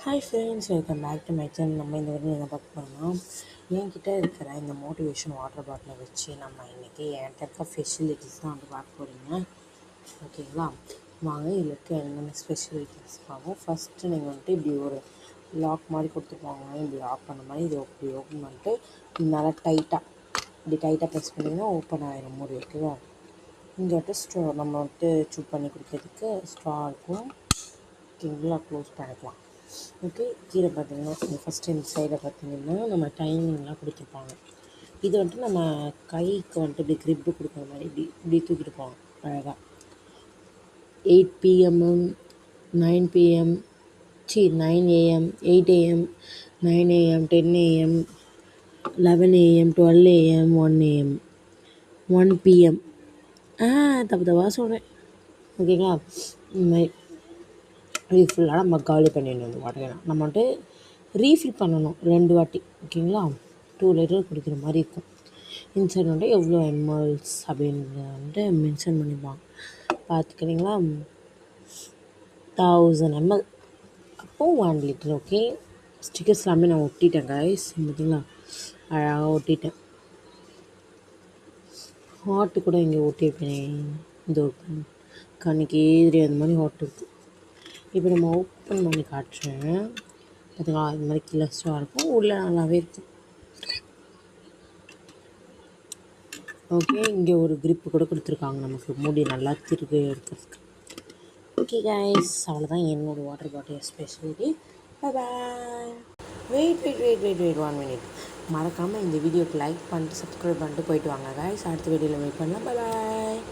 Hi friends, welcome back to my channel. நம்ம இந்த video என்ன பார்க்க போகிறோம்னா, என்கிட்ட இருக்கிற இந்த மோட்டிவேஷன் வாட்டர் பாட்டிலை வச்சு நம்ம இன்றைக்கி என்கிட்ட இருக்க ஃபெசிலிட்டிஸ் தான் வந்து பார்க்க போகிறீங்க. ஓகேங்களா? வாங்க இதில் இருக்க என்னென்ன ஸ்பெஷலிட்டிஸ் பார்ப்போம். ஃபஸ்ட்டு நீங்கள் வந்துட்டு இப்படி ஒரு லாக் மாதிரி கொடுத்துருப்பாங்க. இப்படி லாக் பண்ண மாதிரி இது இப்படி ஓப்பன் பண்ணிட்டு நல்லா டைட்டாக ப்ரெஸ் பண்ணிங்கன்னா ஓப்பன் ஆகிடும் மூடி. ஓகேவா? இங்கே வந்துட்டு நம்ம வந்துட்டு சூப் பண்ணி குடிக்கிறதுக்கு ஸ்ட்ரா இருக்கும். ஓகேங்களா? க்ளோஸ் பண்ணிக்கலாம். ஓகே, கீழே பார்த்தீங்கன்னா ஃபஸ்ட்டு இந்த சைடில் பார்த்தீங்கன்னா நம்ம டைமிங்லாம் கொடுத்துருப்பாங்க. இது வந்துட்டு நம்ம கைக்கு வந்துட்டு இப்படி க்ரிப்பு கொடுக்குற மாதிரி இப்படி தூக்கிட்டு போவாங்க அழகாக. 8 PM, 9 PM, 9 AM, 8 AM, 9 AM, 10 AM, 11 AM, 12 AM, 1 AM, 1 PM. தப்பாக சொல்கிறேன். ஓகேங்களா? இந்த மாதிரி இது ஃபுல்லாக நம்ம காலி பண்ணிடணும். இந்த வாட்டரை நம்ம வந்துட்டு ரீஃபில் பண்ணணும் 2 வாட்டி. ஓகேங்களா? 2 லிட்டர் குடிக்கிற மாதிரி இருக்கும். இன்சைட் வந்துட்டு எவ்வளோ எம்எல்ஸ் அப்படின்றத வந்துட்டு மென்ஷன் பண்ணிப்பாங்க. பார்த்துக்கிறீங்களா? 1000 ml அப்போது 1 லிட்டர். ஓகே, ஸ்டிக்கர்ஸ் எல்லாமே நான் ஒட்டிட்டேன் கைஸ். பார்த்தீங்களா? அழகாக ஒட்டிட்டேன். ஹார்ட்டு கூட இங்கே ஒட்டியிருப்பேன். இந்த கண்ணுக்கு ஏறி அந்த மாதிரி ஹார்ட் இருக்குது. இப்போ நம்ம ஓப்பன் பண்ணி காட்டுறேன். பார்த்தீங்களா? இது மாதிரி கிளஸ்டாக இருக்கும், உள்ளே நல்லாவே இருக்கும். ஓகே, இங்கே ஒரு க்ரிப்பு கூட கொடுத்துருக்காங்க நமக்கு மூடி நல்லா திருப்பி எடுக்கிறதுக்கு. ஓகே கைஸ், அவ்வளோதான் என்னோடய water bottle speciality. Bye. Wait 1 minute. மறக்காமல் இந்த வீடியோக்கு லைக் பண்ணிட்டு சப்ஸ்கிரைப் பண்ணிட்டு போயிட்டு வாங்க கைஸ். அடுத்த வீடியோவில் வெயிட் பண்ணலாம். பாய்.